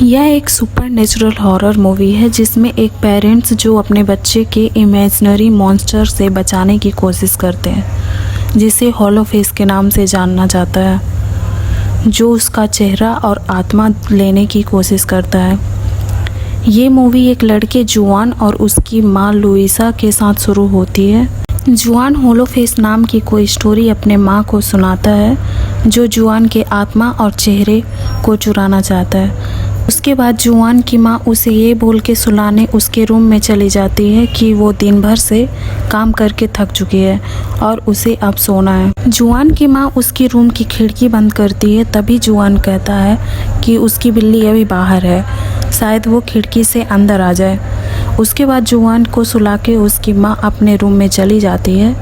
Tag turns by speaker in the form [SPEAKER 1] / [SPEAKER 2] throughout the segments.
[SPEAKER 1] यह एक super natural horror movie है जिसमें एक पेरेंट्स जो अपने बच्चे के इमेजिनरी मॉन्स्टर से बचाने की कोशिश करते हैं, जिसे हॉलो फेस के नाम से जाना जाता है, जो उसका चेहरा और आत्मा लेने की कोशिश करता है। ये मूवी एक लड़के जुआन और उसकी माँ लुइसा के साथ शुरू होती है। जुआन होलो फेस नाम की कोई स्टोरी अपने माँ को सुनाता है, जो जुआन के आत्मा और चेहरे को चुराना चाहता है। उसके बाद जुआन की माँ उसे ये बोल के सुलाने उसके रूम में चली जाती है कि वो दिन भर से काम करके थक चुकी है और उसे अब सोना है। जुआन की माँ उसकी रूम की खिड़की बंद करती है, तभी जुआन कहता है कि उसकी बिल्ली अभी बाहर है, शायद वो खिड़की से अंदर आ जाए। उसके बाद जुआन को सुला के उसकी माँ अपने रूम में चली जाती है।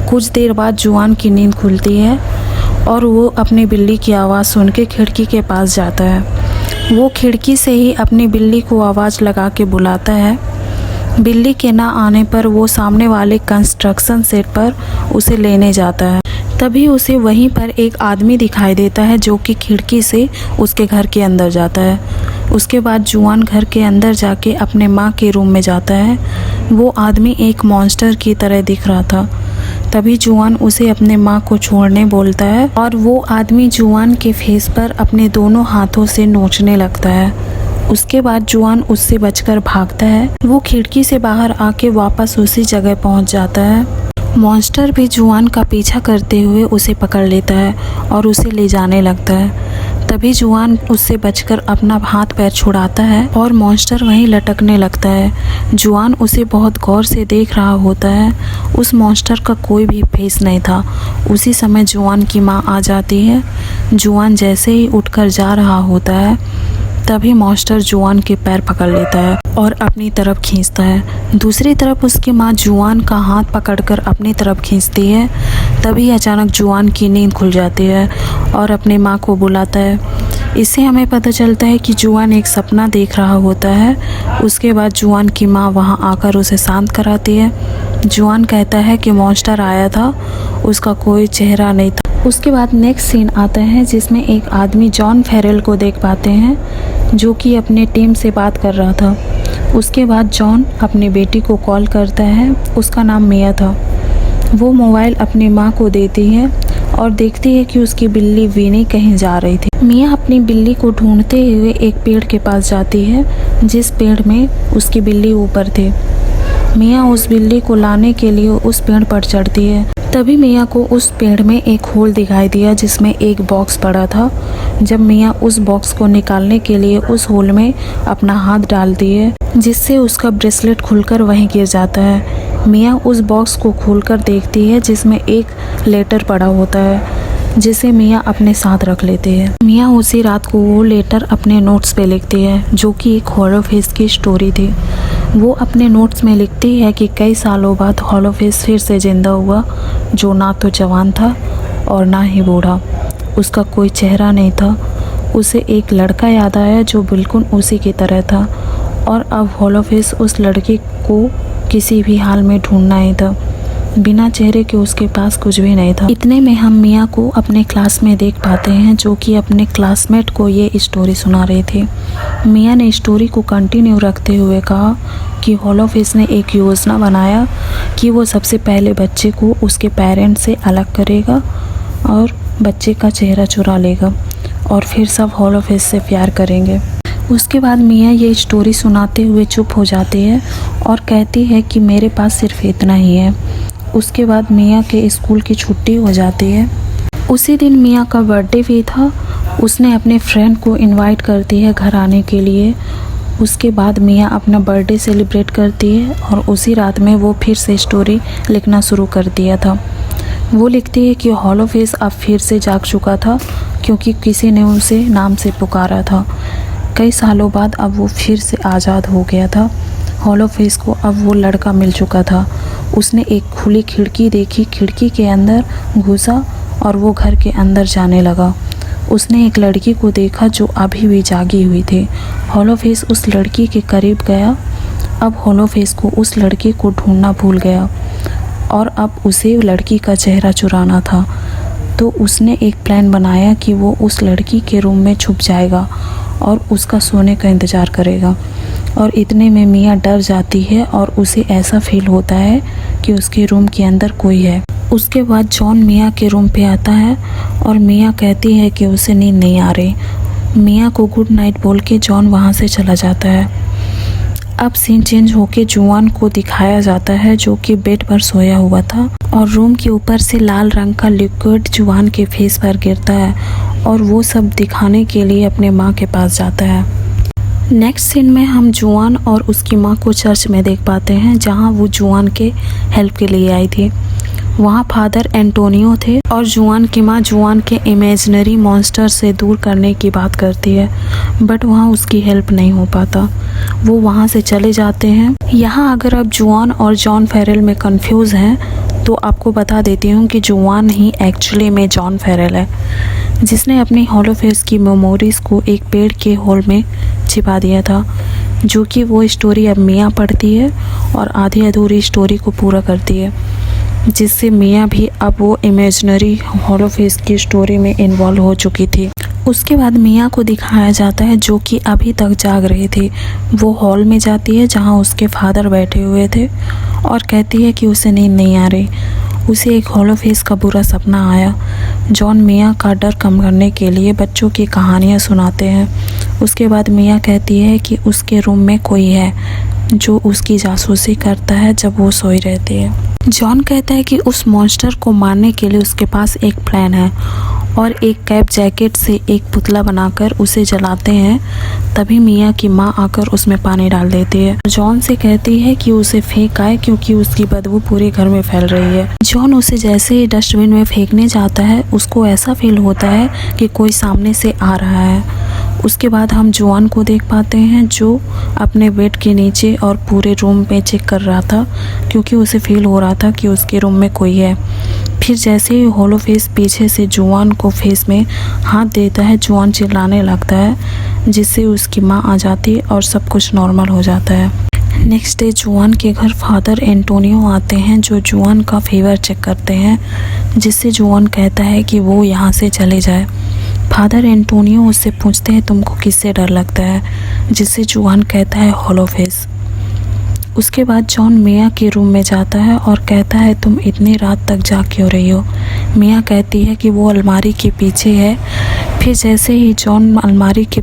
[SPEAKER 1] कुछ देर बाद जुआन की नींद खुलती है और वो अपनी बिल्ली की आवाज़ सुन के खिड़की के पास जाता है। वो खिड़की से ही अपनी बिल्ली को आवाज़ लगा के बुलाता है। बिल्ली के ना आने पर वो सामने वाले कंस्ट्रक्शन सेट पर उसे लेने जाता है। तभी उसे वहीं पर एक आदमी दिखाई देता है जो कि खिड़की से उसके घर के अंदर जाता है। उसके बाद जुआन घर के अंदर जाके अपने माँ के रूम में जाता है। वो आदमी एक मॉन्स्टर की तरह दिख रहा था। तभी जुआन उसे अपने माँ को छोड़ने बोलता है और वो आदमी जुआन के फेस पर अपने दोनों हाथों से नोचने लगता है। उसके बाद जुआन उससे बचकर भागता है। वो खिड़की से बाहर आके वापस उसी जगह पहुंच जाता है। मॉन्स्टर भी जुआन का पीछा करते हुए उसे पकड़ लेता है और उसे ले जाने लगता है। तभी जुआन उससे बचकर अपना हाथ पैर छुड़ाता है और मॉन्स्टर वहीं लटकने लगता है। जुआन उसे बहुत गौर से देख रहा होता है। उस मॉन्स्टर का कोई भी फेस नहीं था। उसी समय जुआन की माँ आ जाती है। जुआन जैसे ही उठकर जा रहा होता है, तभी मॉन्स्टर जुआन के पैर पकड़ लेता है और अपनी तरफ खींचता है। दूसरी तरफ उसकी माँ जुआन का हाथ पकड़कर अपनी तरफ खींचती है। तभी अचानक जुआन की नींद खुल जाती है और अपने माँ को बुलाता है। इससे हमें पता चलता है कि जुआन एक सपना देख रहा होता है। उसके बाद जुआन की माँ वहाँ आकर उसे शांत कराती है। जुआन कहता है कि मॉन्स्टर आया था, उसका कोई चेहरा नहीं था। उसके बाद नेक्स्ट सीन आता है जिसमें एक आदमी जॉन फेरल को देख पाते हैं, जो कि अपने टीम से बात कर रहा था। उसके बाद जॉन अपनी बेटी को कॉल करता है। उसका नाम मिया था। वो मोबाइल अपनी माँ को देती है और देखती है कि उसकी बिल्ली विनी कहीं जा रही थी। मिया अपनी बिल्ली को ढूंढते हुए एक पेड़ के पास जाती है, जिस पेड़ में उसकी बिल्ली ऊपर थी। मिया उस बिल्ली को लाने के लिए उस पेड़ पर चढ़ती है। तभी मिया को उस पेड़ में एक होल दिखाई दिया जिसमें एक बॉक्स पड़ा था। जब मिया उस बॉक्स को निकालने के लिए उस होल में अपना हाथ डालती है, जिससे उसका ब्रेसलेट खुलकर वहीं गिर जाता है। मिया उस बॉक्स को खोलकर देखती है जिसमें एक लेटर पड़ा होता है, जिसे मिया अपने साथ रख लेती है। मिया उसी रात को वो लेटर अपने नोट्स पे लिखती है, जो कि एक हॉलो फेस की स्टोरी थी। वो अपने नोट्स में लिखती है कि कई सालों बाद हॉलो फेस फिर से जिंदा हुआ, जो ना तो जवान था और ना ही बूढ़ा। उसका कोई चेहरा नहीं था। उसे एक लड़का याद आया जो बिल्कुल उसी की तरह था, और अब हॉलो फेस उस लड़के को किसी भी हाल में ढूंढना ही था। बिना चेहरे के उसके पास कुछ भी नहीं था। इतने में हम मिया को अपने क्लास में देख पाते हैं, जो कि अपने क्लासमेट को ये स्टोरी सुना रही थी। मिया ने स्टोरी को कंटिन्यू रखते हुए कहा कि हॉलो फेस ने एक योजना बनाया कि वो सबसे पहले बच्चे को उसके पेरेंट्स से अलग करेगा और बच्चे का चेहरा चुरा लेगा, और फिर सब हॉलो फेस से प्यार करेंगे। उसके बाद मिया ये स्टोरी सुनाते हुए चुप हो जाती है और कहती है कि मेरे पास सिर्फ इतना ही है। उसके बाद मिया के स्कूल की छुट्टी हो जाती है। उसी दिन मिया का बर्थडे भी था। उसने अपने फ्रेंड को इनवाइट करती है घर आने के लिए। उसके बाद मिया अपना बर्थडे सेलिब्रेट करती है और उसी रात में वो फिर से स्टोरी लिखना शुरू कर दिया था। वो लिखती है कि हॉलो फेस अब फिर से जाग चुका था, क्योंकि किसी ने उसे नाम से पुकारा था। कई सालों बाद अब वो फिर से आज़ाद हो गया था। हॉलो फेस को अब वो लड़का मिल चुका था। उसने एक खुली खिड़की देखी, खिड़की के अंदर घुसा और वो घर के अंदर जाने लगा। उसने एक लड़की को देखा जो अभी भी जागी हुई थी। हॉलो फेस उस लड़की के करीब गया। अब हॉलो फेस को उस लड़की को ढूंढना भूल गया और अब उसे लड़की का चेहरा चुराना था। तो उसने एक प्लान बनाया कि वो उस लड़की के रूम में छुप जाएगा और उसका सोने का इंतज़ार करेगा। और इतने में मिया डर जाती है और उसे ऐसा फील होता है कि उसके रूम के अंदर कोई है। उसके बाद जॉन मिया के रूम पे आता है और मिया कहती है कि उसे नींद नहीं आ रही। मिया को गुड नाइट बोल के जॉन वहाँ से चला जाता है। अब सीन चेंज होके जुआन को दिखाया जाता है जो कि बेड पर सोया हुआ था और रूम के ऊपर से लाल रंग का लिक्विड जुआन के फेस पर गिरता है और वो सब दिखाने के लिए अपने माँ के पास जाता है। नेक्स्ट सीन में हम जुआन और उसकी माँ को चर्च में देख पाते हैं जहाँ वो जुआन के हेल्प के लिए आई थी। वहाँ फादर एंटोनियो थे और जुआन की माँ जुआन के इमेजिनरी मॉन्स्टर से दूर करने की बात करती है, बट वहाँ उसकी हेल्प नहीं हो पाता। वो वहाँ से चले जाते हैं। यहाँ अगर आप जुआन और जॉन फेरल में कंफ्यूज हैं तो आपको बता देती हूँ कि जुआन ही एक्चुअली में जॉन फेरल है, जिसने अपनी हॉलोफेस की मेमोरीज़ को एक पेड़ के होल में छिपा दिया था, जो कि वो स्टोरी अब मिया पढ़ती है और आधी अधूरी स्टोरी को पूरा करती है, जिससे मिया भी अब वो इमेजिनरी हॉलोफेस की स्टोरी में इन्वॉल्व हो चुकी थी। उसके बाद मिया को दिखाया जाता है जो कि अभी तक जाग रही थी। वो हॉल में जाती है जहाँ उसके फादर बैठे हुए थे और कहती है कि उसे नींद नहीं आ रही। उसे एक हॉलोफेस का बुरा सपना आया। जॉन मिया का डर कम करने के लिए बच्चों की कहानियाँ सुनाते हैं। उसके बाद मिया कहती है कि उसके रूम में कोई है जो उसकी जासूसी करता है जब वो सोई रहती है। जॉन कहता है कि उस मॉन्स्टर को मारने के लिए उसके पास एक प्लान है और एक कैप जैकेट से एक पुतला बनाकर उसे जलाते हैं। तभी मिया की माँ आकर उसमें पानी डाल देती है। जॉन से कहती है कि उसे फेंक आए क्योंकि उसकी बदबू पूरे घर में फैल रही है। जॉन उसे जैसे ही डस्टबिन में फेंकने जाता है उसको ऐसा फील होता है कि कोई सामने से आ रहा है। उसके बाद हम जुआन को देख पाते हैं जो अपने बेड के नीचे और पूरे रूम में चेक कर रहा था क्योंकि उसे फील हो रहा था कि उसके रूम में कोई है। फिर जैसे ही हॉलोफेस पीछे से जुआन को फेस में हाथ देता है, जुआन चिल्लाने लगता है, जिससे उसकी माँ आ जाती है और सब कुछ नॉर्मल हो जाता है। नेक्स्ट डे जुआन के घर फादर एंटोनियो आते हैं जो जुआन का फीवर चेक करते हैं, जिससे जुआन कहता है कि वो यहाँ से चले जाए। फादर एंटोनियो उससे पूछते हैं तुमको किससे डर लगता है, जिससे जुआन कहता है हॉलोफेस। उसके बाद जॉन मिया के रूम में जाता है और कहता है तुम इतनी रात तक जाग क्यों रही हो। मिया कहती है कि वो अलमारी के पीछे है। फिर जैसे ही जॉन अलमारी के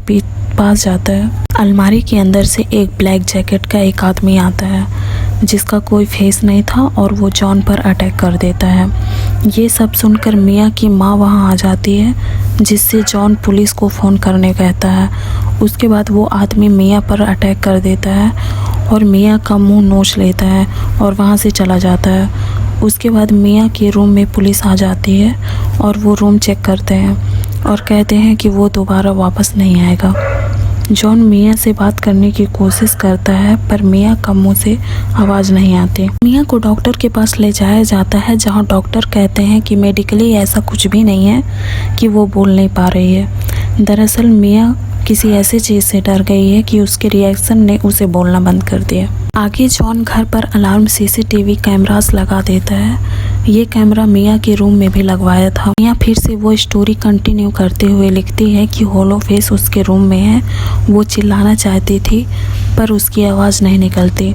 [SPEAKER 1] पास जाता है, अलमारी के अंदर से एक ब्लैक जैकेट का एक आदमी आता है जिसका कोई फेस नहीं था और वो जॉन पर अटैक कर देता है। ये सब सुनकर मिया की माँ वहाँ आ जाती है, जिससे जॉन पुलिस को फ़ोन करने कहता है। उसके बाद वो आदमी मिया पर अटैक कर देता है और मिया का मुंह नोच लेता है और वहाँ से चला जाता है। उसके बाद मिया के रूम में पुलिस आ जाती है और वो रूम चेक करते हैं और कहते हैं कि वो दोबारा वापस नहीं आएगा। जॉन मिया से बात करने की कोशिश करता है पर मिया का मुंह से आवाज़ नहीं आती। मिया को डॉक्टर के पास ले जाया जाता है जहां डॉक्टर कहते हैं कि मेडिकली ऐसा कुछ भी नहीं है कि वो बोल नहीं पा रही है। दरअसल मिया किसी ऐसी चीज़ से डर गई है कि उसके रिएक्शन ने उसे बोलना बंद कर दिया। आगे जॉन घर पर अलार्म सीसीटीवी कैमरास लगा देता है। ये कैमरा मिया के रूम में भी लगवाया था। मिया फिर से वो स्टोरी कंटिन्यू करते हुए लिखती है कि हॉलोफेस उसके रूम में है। वो चिल्लाना चाहती थी पर उसकी आवाज़ नहीं निकलती।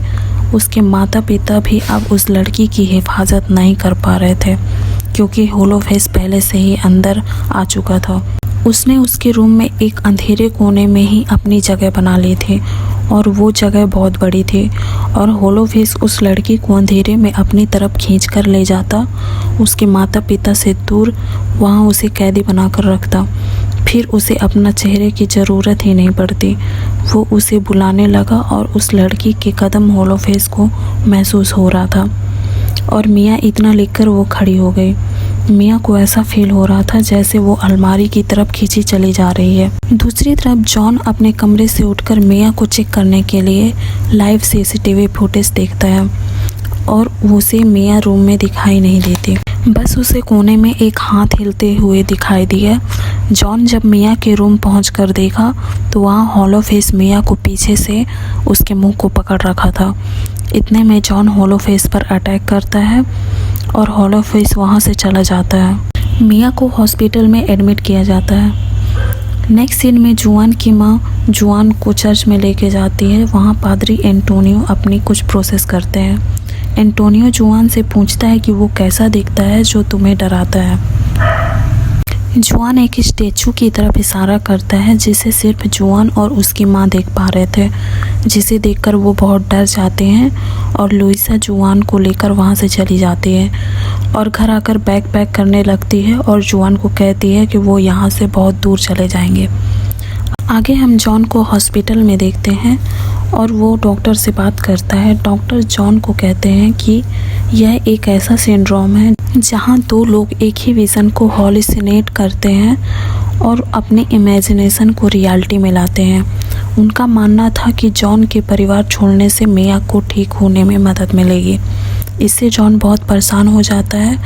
[SPEAKER 1] उसके माता पिता भी अब उस लड़की की हिफाजत नहीं कर पा रहे थे क्योंकि हॉलोफेस पहले से ही अंदर आ चुका था। उसने उसके रूम में एक अंधेरे कोने में ही अपनी जगह बना ली थी और वो जगह बहुत बड़ी थी और हॉलोफेस उस लड़की को अंधेरे में अपनी तरफ खींच कर ले जाता, उसके माता पिता से दूर, वहाँ उसे कैदी बनाकर रखता। फिर उसे अपना चेहरे की ज़रूरत ही नहीं पड़ती। वो उसे बुलाने लगा और उस लड़की के कदम हॉलोफेस को महसूस हो रहा था और मिया इतना लिखकर वो खड़ी हो गई। मिया को ऐसा फील हो रहा था जैसे वो अलमारी की तरफ खींची चली जा रही है। दूसरी तरफ जॉन अपने कमरे से उठकर मिया को चेक करने के लिए लाइव सीसीटीवी फुटेज देखता है और उसे मिया रूम में दिखाई नहीं देती, बस उसे कोने में एक हाथ हिलते हुए दिखाई दिया। जॉन जब मिया के रूम पहुंचकर देखा तो वहाँ हॉलोफेस मिया को पीछे से उसके मुंह को पकड़ रखा था। इतने में जॉन हॉलोफेस पर अटैक करता है और हॉलोफेस वहाँ से चला जाता है। मिया को हॉस्पिटल में एडमिट किया जाता है। नेक्स्ट सीन में जुआन की माँ जुआन को चर्च में लेके जाती है। वहाँ पादरी एंटोनियो अपनी कुछ प्रोसेस करते हैं। एंटोनियो जुआन से पूछता है कि वो कैसा दिखता है जो तुम्हें डराता है। जुआन एक स्टैचू की तरफ इशारा करता है जिसे सिर्फ जुआन और उसकी माँ देख पा रहे थे, जिसे देखकर वो बहुत डर जाते हैं और लुइसा जुआन को लेकर वहाँ से चली जाती है और घर आकर बैग पैक करने लगती है और जुआन को कहती है कि वो यहाँ से बहुत दूर चले जाएंगे। आगे हम जॉन को हॉस्पिटल में देखते हैं और वो डॉक्टर से बात करता है। डॉक्टर जॉन को कहते हैं कि यह एक ऐसा सिंड्रोम है जहां दो लोग एक ही विज़न को हॉल्यूसिनेट करते हैं और अपने इमेजिनेशन को रियलिटी में लाते हैं। उनका मानना था कि जॉन के परिवार छोड़ने से मिया को ठीक होने में मदद मिलेगी। इससे जॉन बहुत परेशान हो जाता है,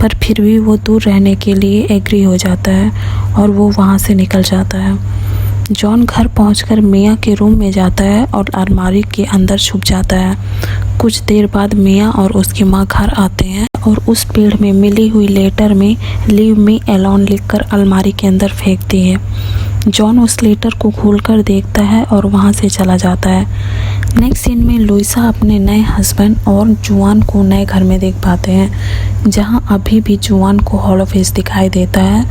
[SPEAKER 1] पर फिर भी वो दूर रहने के लिए एग्री हो जाता है और वो वहाँ से निकल जाता है। जॉन घर पहुंचकर मिया के रूम में जाता है और अलमारी के अंदर छुप जाता है। कुछ देर बाद मिया और उसकी माँ घर आते हैं और उस पेड़ में मिली हुई लेटर में लीव मी एलोन लिखकर अलमारी के अंदर फेंकती है। जॉन उस लेटर को खोलकर देखता है और वहाँ से चला जाता है। नेक्स्ट सीन में लुइसा अपने नए हस्बैंड और जुआन को नए घर में देख पाते हैं, जहाँ अभी भी जुआन को हॉलो फेस दिखाई देता है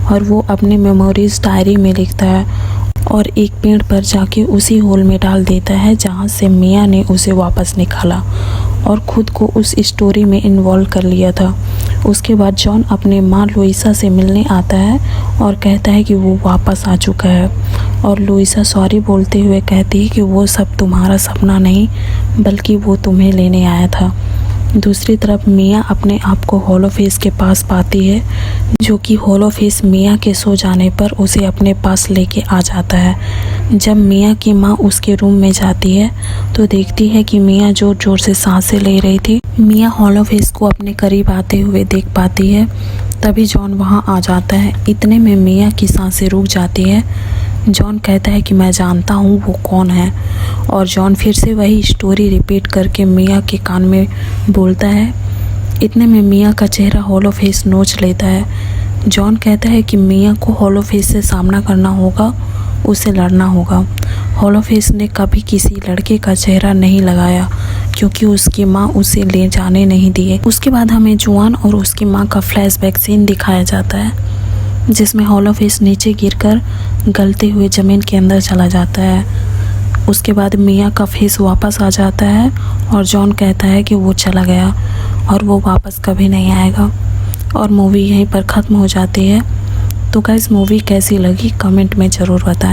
[SPEAKER 1] और वो अपनी मेमोरीज डायरी में लिखता है और एक पेड़ पर जाके उसी होल में डाल देता है जहाँ से मिया ने उसे वापस निकाला और ख़ुद को उस स्टोरी में इन्वॉल्व कर लिया था। उसके बाद जॉन अपने माँ लुइसा से मिलने आता है और कहता है कि वो वापस आ चुका है और लुइसा सॉरी बोलते हुए कहती है कि वो सब तुम्हारा सपना नहीं बल्कि वो तुम्हें लेने आया था। दूसरी तरफ मिया अपने आप को हॉलो फेस के पास पाती है, जो कि हॉलो फेस मिया के सो जाने पर उसे अपने पास लेके आ जाता है। जब मिया की माँ उसके रूम में जाती है तो देखती है कि मिया जोर जोर से सांसें ले रही थी। मिया हॉलो फेस को अपने करीब आते हुए देख पाती है। तभी जॉन वहाँ आ जाता है। इतने में मिया की सांसें रुक जाती है। जॉन कहता है कि मैं जानता हूँ वो कौन है और जॉन फिर से वही स्टोरी रिपीट करके मिया के कान में बोलता है। इतने में मिया का चेहरा हॉलो फेस नोच लेता है। जॉन कहता है कि मिया को हॉलो फेस से सामना करना होगा, उसे लड़ना होगा। हॉलो फेस ने कभी किसी लड़के का चेहरा नहीं लगाया क्योंकि उसकी माँ उसे ले जाने नहीं दिए। उसके बाद हमें जुआन और उसकी माँ का फ्लैशबैक सीन दिखाया जाता है जिसमें हॉलो फेस नीचे गिरकर गलते हुए ज़मीन के अंदर चला जाता है। उसके बाद मिया का फेस वापस आ जाता है और जॉन कहता है कि वो चला गया और वो वापस कभी नहीं आएगा और मूवी यहीं पर ख़त्म हो जाती है। तो गाइस मूवी कैसी लगी कमेंट में ज़रूर बताएं।